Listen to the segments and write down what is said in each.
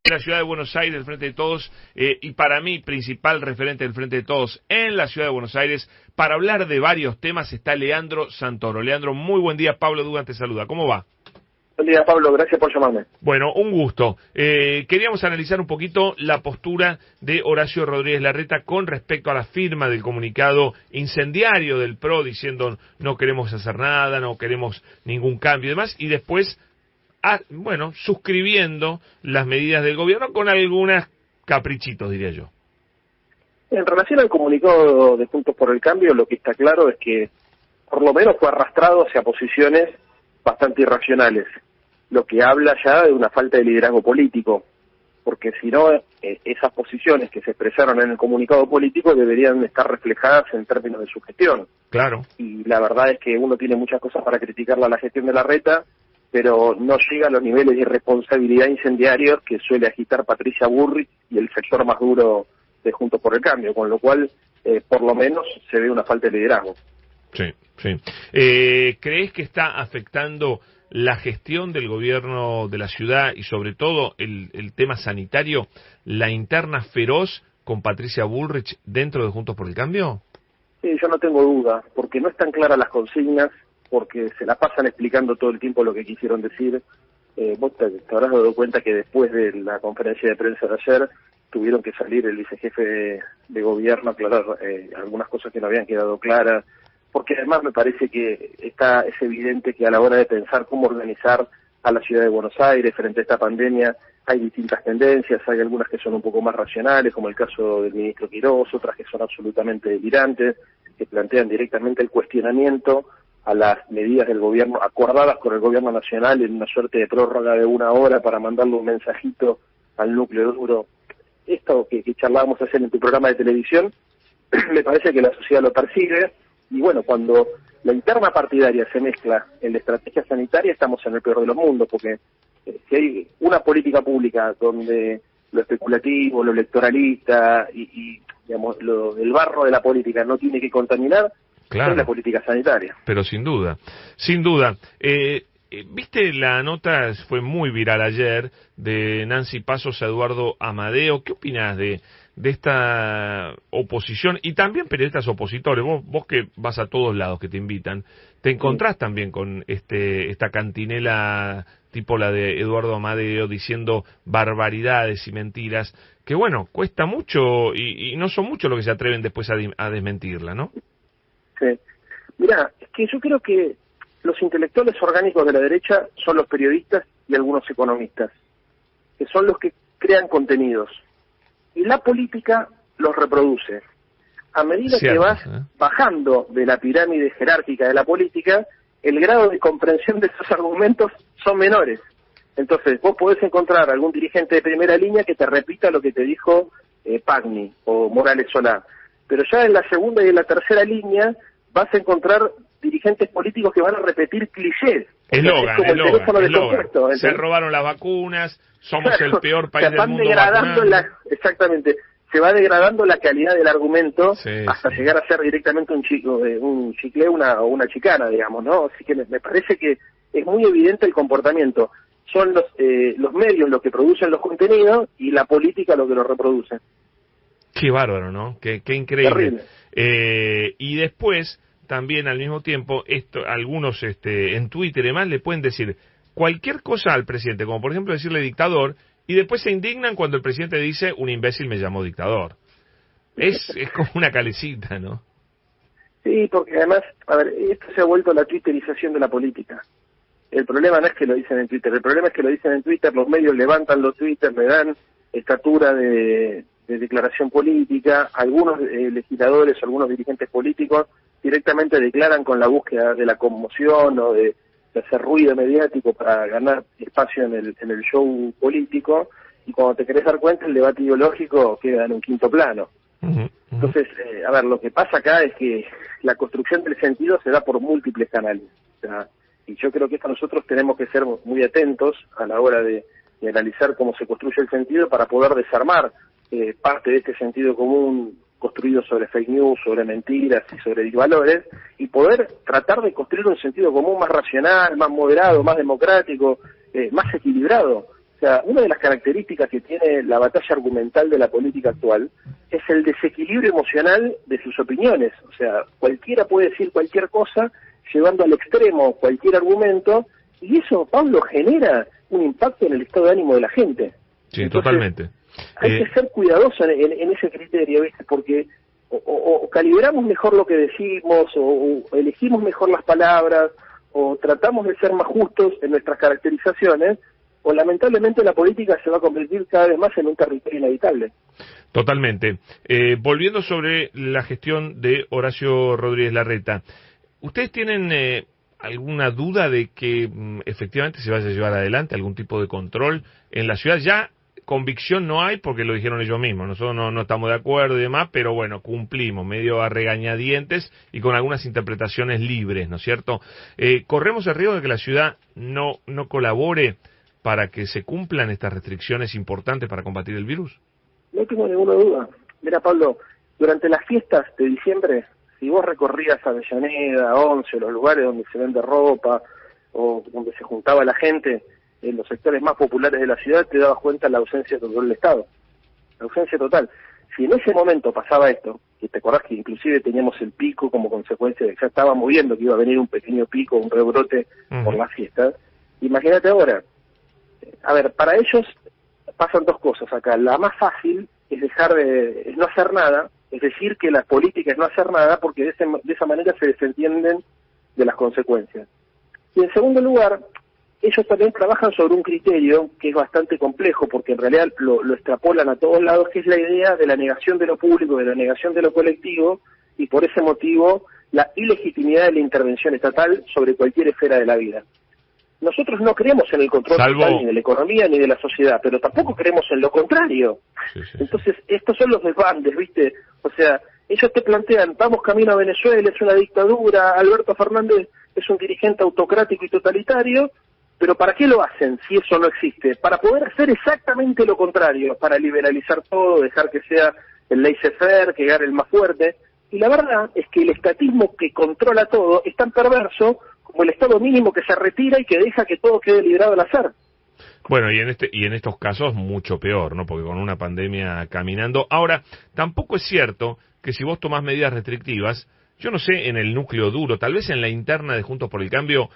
la ciudad de Buenos Aires, del Frente de Todos, y para mí, principal referente del Frente de Todos en la ciudad de Buenos Aires, para hablar de varios temas, está Leandro Santoro. Leandro, muy buen día, Pablo Dugan te saluda. ¿Cómo va? Buen día, Pablo, gracias por llamarme. Bueno, un gusto. Queríamos analizar un poquito la postura de Horacio Rodríguez Larreta con respecto a la firma del comunicado incendiario del PRO, diciendo no queremos hacer nada, no queremos ningún cambio y demás, y después, suscribiendo las medidas del gobierno con algunos caprichitos, diría yo. En relación al comunicado de Juntos por el Cambio, lo que está claro es que por lo menos fue arrastrado hacia posiciones bastante irracionales, lo que habla ya de una falta de liderazgo político, porque si no, esas posiciones que se expresaron en el comunicado político deberían estar reflejadas en términos de su gestión. Claro. Y la verdad es que uno tiene muchas cosas para criticarla a la gestión de Larreta, pero no llega a los niveles de irresponsabilidad incendiarios que suele agitar Patricia Bullrich y el sector más duro de Juntos por el Cambio, con lo cual, por lo menos, se ve una falta de liderazgo. Sí, sí. ¿Crees que está afectando la gestión del gobierno de la ciudad y sobre todo el tema sanitario, la interna feroz con Patricia Bullrich dentro de Juntos por el Cambio? Sí, yo no tengo duda, porque no están claras las consignas, porque se la pasan explicando todo el tiempo lo que quisieron decir. Vos te habrás dado cuenta que después de la conferencia de prensa de ayer tuvieron que salir el vicejefe de gobierno a aclarar algunas cosas que no habían quedado claras, porque además me parece que es evidente que a la hora de pensar cómo organizar a la ciudad de Buenos Aires frente a esta pandemia hay distintas tendencias, hay algunas que son un poco más racionales, como el caso del ministro Quirós, otras que son absolutamente delirantes, que plantean directamente el cuestionamiento a las medidas del gobierno acordadas con el gobierno nacional en una suerte de prórroga de 1 hora para mandarle un mensajito al núcleo duro. Esto que charlábamos ayer en tu programa de televisión, me parece que la sociedad lo percibe. Y bueno, cuando la interna partidaria se mezcla en la estrategia sanitaria, estamos en el peor de los mundos, porque si hay una política pública donde lo especulativo, lo electoralista y digamos, el barro de la política no tiene que contaminar, claro, es la política sanitaria. Pero sin duda, sin duda. ¿Viste la nota? Fue muy viral ayer, de Nancy Pasos a Eduardo Amadeo. ¿Qué opinás de esta oposición? Y también periodistas opositores. Vos que vas a todos lados, que te invitan, te encontrás también con esta cantinela tipo la de Eduardo Amadeo, diciendo barbaridades y mentiras, que bueno, cuesta mucho y no son muchos los que se atreven después a desmentirla, ¿no? Sí. Mirá, es que yo creo que los intelectuales orgánicos de la derecha son los periodistas y algunos economistas, que son los que crean contenidos. Y la política los reproduce. A medida que vas bajando de la pirámide jerárquica de la política, el grado de comprensión de esos argumentos son menores. Entonces, vos podés encontrar algún dirigente de primera línea que te repita lo que te dijo Pagni o Morales Solá. Pero ya en la segunda y en la tercera línea vas a encontrar dirigentes políticos que van a repetir clichés. Eslogan. ¿Entendés? Se robaron las vacunas, somos el peor país del mundo. Exactamente. Se va degradando la calidad del argumento hasta sí. llegar a ser directamente un chicle o una chicana, digamos, ¿no? Así que me parece que es muy evidente el comportamiento. Son los medios los que producen los contenidos y la política lo que los reproduce. Qué bárbaro, ¿no? Qué increíble. Terrible. Y después, también al mismo tiempo, algunos en Twitter y demás le pueden decir cualquier cosa al presidente, como por ejemplo decirle dictador, y después se indignan cuando el presidente dice un imbécil me llamó dictador. Es como una calecita, ¿no? Sí, porque además, a ver, esto se ha vuelto la twitterización de la política. El problema no es que lo dicen en Twitter, el problema es que lo dicen en Twitter, los medios levantan los Twitter, le dan estatura de declaración política, algunos legisladores, algunos dirigentes políticos directamente declaran con la búsqueda de la conmoción o de hacer ruido mediático para ganar espacio en el show político, y cuando te querés dar cuenta el debate ideológico queda en un quinto plano. Entonces, a ver, lo que pasa acá es que la construcción del sentido se da por múltiples canales, o sea, y yo creo que esto nosotros tenemos que ser muy atentos a la hora de analizar cómo se construye el sentido para poder desarmar parte de este sentido común construido sobre fake news, sobre mentiras y sobre disvalores, y poder tratar de construir un sentido común más racional, más moderado, más democrático, más equilibrado. O sea, una de las características que tiene la batalla argumental de la política actual es el desequilibrio emocional de sus opiniones. O sea, cualquiera puede decir cualquier cosa, llevando al extremo cualquier argumento, y eso, Pablo, genera un impacto en el estado de ánimo de la gente. Sí, Entonces, totalmente. Hay que ser cuidadoso en ese criterio, ¿viste? Porque o calibramos mejor lo que decimos, o elegimos mejor las palabras, o tratamos de ser más justos en nuestras caracterizaciones, o lamentablemente la política se va a convertir cada vez más en un territorio inhabitable. Totalmente. Volviendo sobre la gestión de Horacio Rodríguez Larreta, ¿ustedes tienen alguna duda de que efectivamente se vaya a llevar adelante algún tipo de control en la ciudad? Ya convicción no hay porque lo dijeron ellos mismos, nosotros no estamos de acuerdo y demás, pero bueno, cumplimos, medio a regañadientes y con algunas interpretaciones libres, ¿no es cierto? ¿Corremos el riesgo de que la ciudad no colabore para que se cumplan estas restricciones importantes para combatir el virus? No tengo ninguna duda. Mira, Pablo, durante las fiestas de diciembre, si vos recorrías Avellaneda, Once, los lugares donde se vende ropa o donde se juntaba la gente, en los sectores más populares de la ciudad, te dabas cuenta de la ausencia total del Estado. La ausencia total. Si en ese momento pasaba esto, que te acordás que inclusive teníamos el pico como consecuencia de que ya estábamos viendo que iba a venir un pequeño pico, un rebrote por las fiestas, imagínate ahora. A ver, para ellos pasan dos cosas acá. La más fácil es es no hacer nada, es decir, que la política es no hacer nada, porque de esa manera se desentienden de las consecuencias. Y en segundo lugar, ellos también trabajan sobre un criterio que es bastante complejo, porque en realidad lo extrapolan a todos lados, que es la idea de la negación de lo público, de la negación de lo colectivo, y por ese motivo la ilegitimidad de la intervención estatal sobre cualquier esfera de la vida. Nosotros no creemos en el control total ni de la economía ni de la sociedad, pero tampoco creemos en lo contrario. Sí, sí, Entonces, estos son los desbandes, ¿viste? O sea, ellos te plantean, vamos camino a Venezuela, es una dictadura, Alberto Fernández es un dirigente autocrático y totalitario, pero ¿para qué lo hacen si eso no existe? Para poder hacer exactamente lo contrario, para liberalizar todo, dejar que sea el laissez-faire, que gane el más fuerte. Y la verdad es que el estatismo que controla todo es tan perverso como el Estado mínimo que se retira y que deja que todo quede librado al azar. Bueno, y en estos casos mucho peor, ¿no? Porque con una pandemia caminando. Ahora, tampoco es cierto que si vos tomás medidas restrictivas, yo no sé en el núcleo duro, tal vez en la interna de Juntos por el Cambio,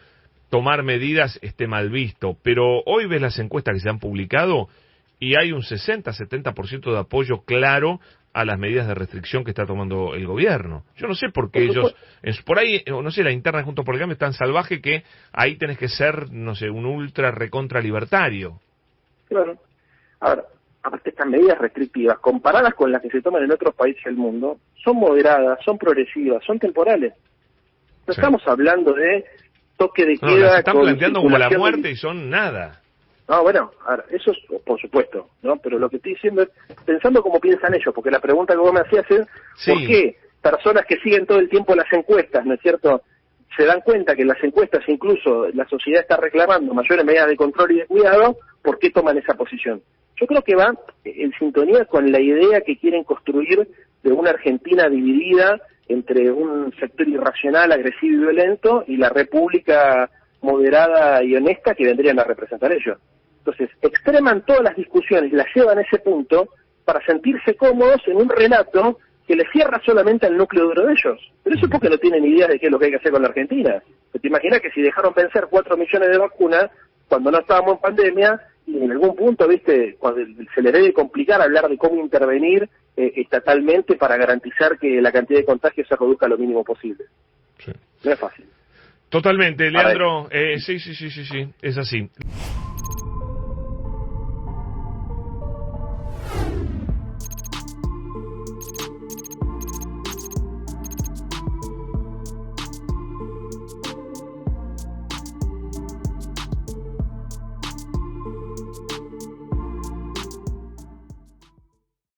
tomar medidas esté mal visto, pero hoy ves las encuestas que se han publicado y hay un 60-70% de apoyo claro a las medidas de restricción que está tomando el gobierno. Yo no sé por qué ellos, por ahí, no sé, la interna de Juntos por el Cambio es tan salvaje que ahí tenés que ser, no sé, un ultra recontra libertario. Claro. Ahora, aparte estas medidas restrictivas, comparadas con las que se toman en otros países del mundo, son moderadas, son progresivas, son temporales. No estamos hablando de toque de queda. Las están planteando como la muerte y son nada. No, bueno, ahora, eso es por supuesto, ¿no? Pero lo que estoy diciendo es, pensando como piensan ellos, porque la pregunta que vos me hacías es, ¿por qué personas que siguen todo el tiempo las encuestas, ¿no es cierto?, se dan cuenta que en las encuestas incluso la sociedad está reclamando mayores medidas de control y de cuidado, ¿por qué toman esa posición? Yo creo que va en sintonía con la idea que quieren construir de una Argentina dividida entre un sector irracional, agresivo y violento y la república moderada y honesta que vendrían a representar ellos. Entonces, extreman todas las discusiones, las llevan a ese punto para sentirse cómodos en un relato que les cierra solamente al núcleo duro de ellos. Pero eso es porque no tienen idea de qué es lo que hay que hacer con la Argentina. ¿Te imaginas que si dejaron vencer 4 millones de vacunas cuando no estábamos en pandemia, y en algún punto, viste, cuando se les debe complicar hablar de cómo intervenir estatalmente para garantizar que la cantidad de contagios se reduzca lo mínimo posible? Sí. No es fácil. Totalmente, Leandro. Sí, es así.